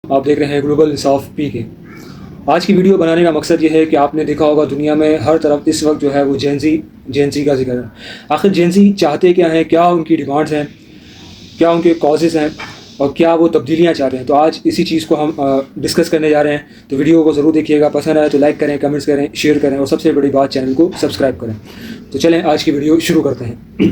آپ دیکھ رہے ہیں گلوبل انصاف پی کے۔ آج کی ویڈیو بنانے کا مقصد یہ ہے کہ آپ نے دیکھا ہوگا دنیا میں ہر طرف اس وقت جو ہے وہ جینزی کا ذکر ہے۔ آخر جینزی چاہتے کیا ہیں، کیا ان کی ڈیمانڈز ہیں، کیا ان کے کازز ہیں اور کیا وہ تبدیلیاں چاہتے ہیں۔ تو آج اسی چیز کو ہم ڈسکس کرنے جا رہے ہیں، تو ویڈیو کو ضرور دیکھیے گا۔ پسند آئے تو لائک کریں، کمنٹس کریں، شیئر کریں اور سب سے بڑی بات چینل کو سبسکرائب کریں۔ تو چلیں آج کی ویڈیو شروع کرتے ہیں۔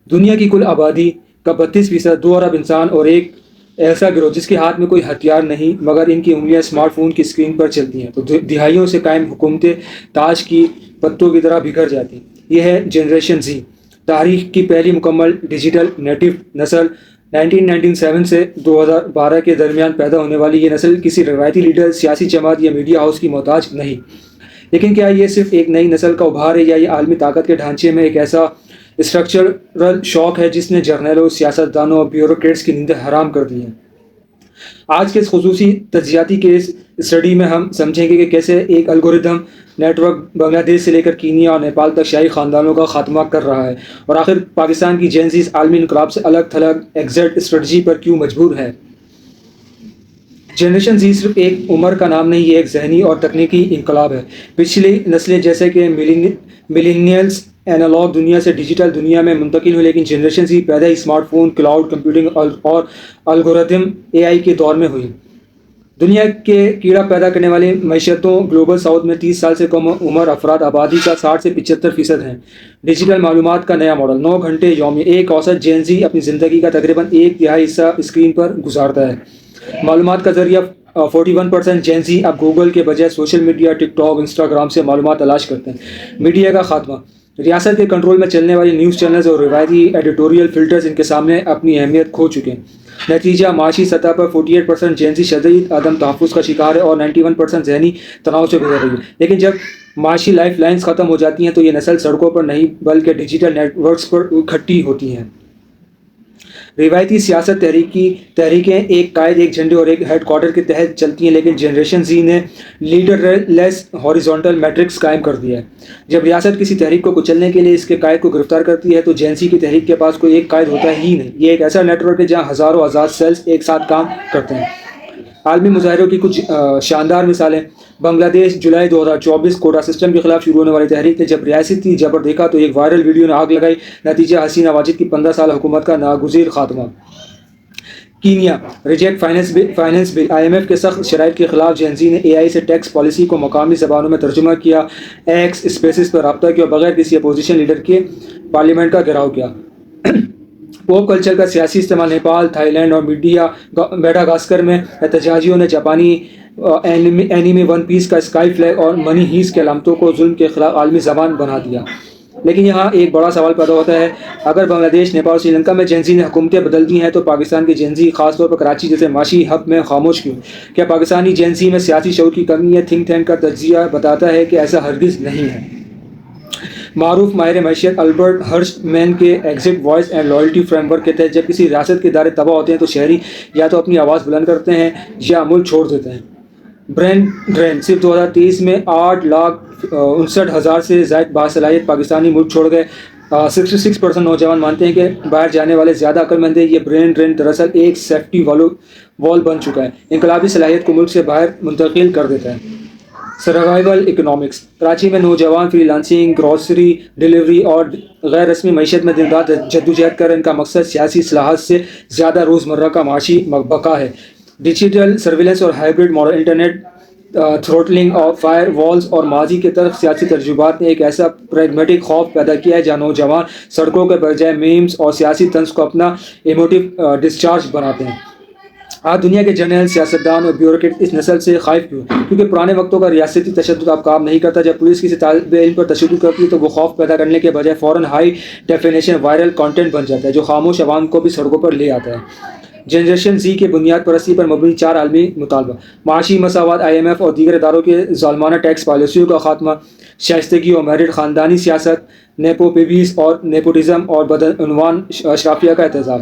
دنیا کی کل آبادی کا 32% 2 ارب انسان اور ایک ایسا گروہ جس کے ہاتھ میں کوئی ہتھیار نہیں مگر ان کی انگلیاں اسمارٹ فون کی اسکرین پر چلتی ہیں، تو دہائیوں سے قائم حکومتیں تاج کی پتوں کی طرح بکھر جاتی ہیں۔ یہ ہے جنریشن زی، تاریخ کی پہلی مکمل ڈیجیٹل نیٹو نسل۔ 1997 سے 2012 کے درمیان پیدا ہونے والی یہ نسل کسی روایتی لیڈر، سیاسی جماعت یا میڈیا ہاؤس کی محتاج نہیں۔ لیکن کیا یہ صرف ایک نئی نسل کا ابھار ہے یا یہ عالمی طاقت کے ڈھانچے میں ایک ایسا اسٹرکچرل شوق ہے جس نے جرنیلوں، سیاستدانوں اور بیوروکریٹس کی نیندیں حرام کر دی ہیں؟ آج کے اس خصوصی تجزیاتی کیس اسٹڈی میں ہم سمجھیں گے کہ کیسے ایک الگوریدم نیٹ ورک بنگلہ دیش سے لے کر کینیا اور نیپال تک شاہی خاندانوں کا خاتمہ کر رہا ہے، اور آخر پاکستان کی جینزی اس عالمی انقلاب سے الگ تھلگ ایگزٹ اسٹریٹجی پر کیوں مجبور ہے۔ جنریشن زی صرف ایک عمر کا نام نہیں، یہ ایک ذہنی اور تکنیکی انقلاب ہے۔ پچھلی نسلیں جیسے کہ ملینیلز اینالاگ دنیا سے ڈیجیٹل دنیا میں منتقل ہوئی، لیکن جنریشن زی پیدا ہی اسمارٹ فون، کلاؤڈ کمپیوٹنگ اور الگوریدم AI کے دور میں ہوئی۔ دنیا کے کیڑا پیدا کرنے والی معیشتوں گلوبل ساؤتھ میں 30 سال سے کم عمر افراد آبادی کا 60 سے 75% ہیں۔ ڈیجیٹل معلومات کا نیا ماڈل، 9 گھنٹے یومی۔ ایک اوسط جین زی اپنی زندگی کا تقریباً 1/3 حصہ اسکرین پر گزارتا ہے۔ معلومات کا ذریعہ 41% جین زی اب گوگل کے بجائے سوشل میڈیا، ٹک ٹاک، انسٹاگرام سے معلومات تلاش کرتے ہیں۔ میڈیا کا خاتمہ، ریاست کے کنٹرول میں چلنے والی نیوز چینلز اور روایتی ایڈیٹوریل فلٹرز ان کے سامنے اپنی اہمیت کھو چکے ہیں۔ نتیجہ، معاشی سطح پر 48% جین زی شدید عدم تحفظ کا شکار ہے اور 91% ذہنی تناؤ سے گزر رہی ہے۔ لیکن جب معاشی لائف لائنز ختم ہو جاتی ہیں تو یہ نسل سڑکوں پر نہیں بلکہ ڈیجیٹل نیٹ ورکس پر اکٹھی ہوتی ہیں۔ روایتی سیاست تحریکیں ایک قائد، ایک جھنڈے اور ایک ہیڈ کوارٹر کے تحت چلتی ہیں، لیکن جنریشن زی نے لیڈر لیس ہاریزونٹل میٹرکس قائم کر دیا ہے۔ جب ریاست کسی تحریک کو کچلنے کے لیے اس کے قائد کو گرفتار کرتی ہے تو جین زی کی تحریک کے پاس کوئی ایک قائد ہوتا ہی نہیں، یہ ایک ایسا نیٹ ورک ہے جہاں ہزاروں آزاد سیلز ایک ساتھ کام کرتے ہیں۔ عالمی مظاہروں کی کچھ شاندار مثالیں۔ بنگلہ دیش، جولائی 2024، کوٹا سسٹم کے خلاف شروع ہونے والی تحریک نے جب ریاستی جبر دیکھا تو ایک وائرل ویڈیو نے آگ لگائی۔ نتیجہ، حسینہ واجد کی 15 سال حکومت کا ناگزیر خاتمہ۔ کینیا، ریجیکٹ فائنینس بل۔ IMF کے سخت شرائط کے خلاف جین زی نے AI سے ٹیکس پالیسی کو مقامی زبانوں میں ترجمہ کیا، ایکس اسپیسز پر رابطہ کیا اور بغیر کسی اپوزیشن لیڈر کے پارلیمنٹ کا گھیراؤ کیا۔ پوپ کلچر کا سیاسی استعمال، نیپال، تھائی لینڈ اور میڈاگاسکر میں احتجاجیوں نے جاپانی اینیمے ون پیس کا اسکائی فلیگ اور منی ہیس کے علامتوں کو ظلم کے خلاف عالمی زبان بنا دیا۔ لیکن یہاں ایک بڑا سوال پیدا ہوتا ہے، اگر بنگلہ دیش، نیپال اور سری لنکا میں جین زی نے حکومتیں بدل دی ہیں تو پاکستان کی جین زی، خاص طور پر کراچی جیسے معاشی ہب میں، خاموش کیوں؟ کیا پاکستانی جین زی میں سیاسی شعور کی کمی ہے؟ تھنک ٹینک کا تجزیہ بتاتا ہے کہ ایسا ہرگز نہیں ہے۔ معروف ماہر معیشت البرٹ ہرش مین کے exit voice and loyalty framework کے تحت جب کسی ریاست کے ادارے تباہ ہوتے ہیں تو شہری یا تو اپنی آواز بلند کرتے ہیں یا ملک چھوڑ دیتے ہیں۔ برین ڈرین، صرف 2023 میں 8,59,000 سے زائد باصلاحیت پاکستانی ملک چھوڑ گئے۔ 66% نوجوان مانتے ہیں کہ باہر جانے والے زیادہ عقل مند ہیں۔ یہ برین ڈرین دراصل ایک سیفٹی وال بن چکا ہے، انقلابی صلاحیت کو ملک سے باہر منتقل کر دیتا ہے۔ سروائیول اکنامکس، کراچی میں نوجوان فری لانسنگ، گروسری ڈیلیوری اور غیر رسمی معیشت میں دن رات جدوجہد کر ان کا مقصد سیاسی اصلاحات سے زیادہ روزمرہ کا معاشی بقا ہے۔ ڈیجیٹل سرویلنس اور ہائبرڈ ماڈل، انٹرنیٹ تھروٹلنگ اور فائر والز اور ماضی کے تلخ سیاسی تجربات نے ایک ایسا پریگمیٹک خوف پیدا کیا ہے جہاں نوجوان سڑکوں کے بجائے میمز اور سیاسی طنز کو اپنا ایموٹیو ڈسچارج بناتے ہیں۔ آج دنیا کے جرنیل، سیاستدان اور بیوروکریٹ اس نسل سے خائف کیوں؟ کیونکہ پرانے وقتوں کا ریاستی تشدد اب کام نہیں کرتا۔ جب پولیس کسی طالب علم پر تشدد کرتی ہے تو وہ خوف پیدا کرنے کے بجائے فوراً ہائی ڈیفینیشن وائرل کانٹینٹ بن جاتا ہے جو خاموش عوام کو بھی سڑکوں پر لے آتا ہے۔ جنریشن زی کے بنیاد پرستی پر مبنی 4 عالمی مطالبہ، معاشی مساوات، IMF اور دیگر اداروں کے ظالمانہ ٹیکس پالیسیوں کا خاتمہ، شائستگی اور میرٹ، خاندانی سیاست، نیپو بیبیز اور نیپوٹزم اور بدعنوان اشرافیہ کا احتجاج۔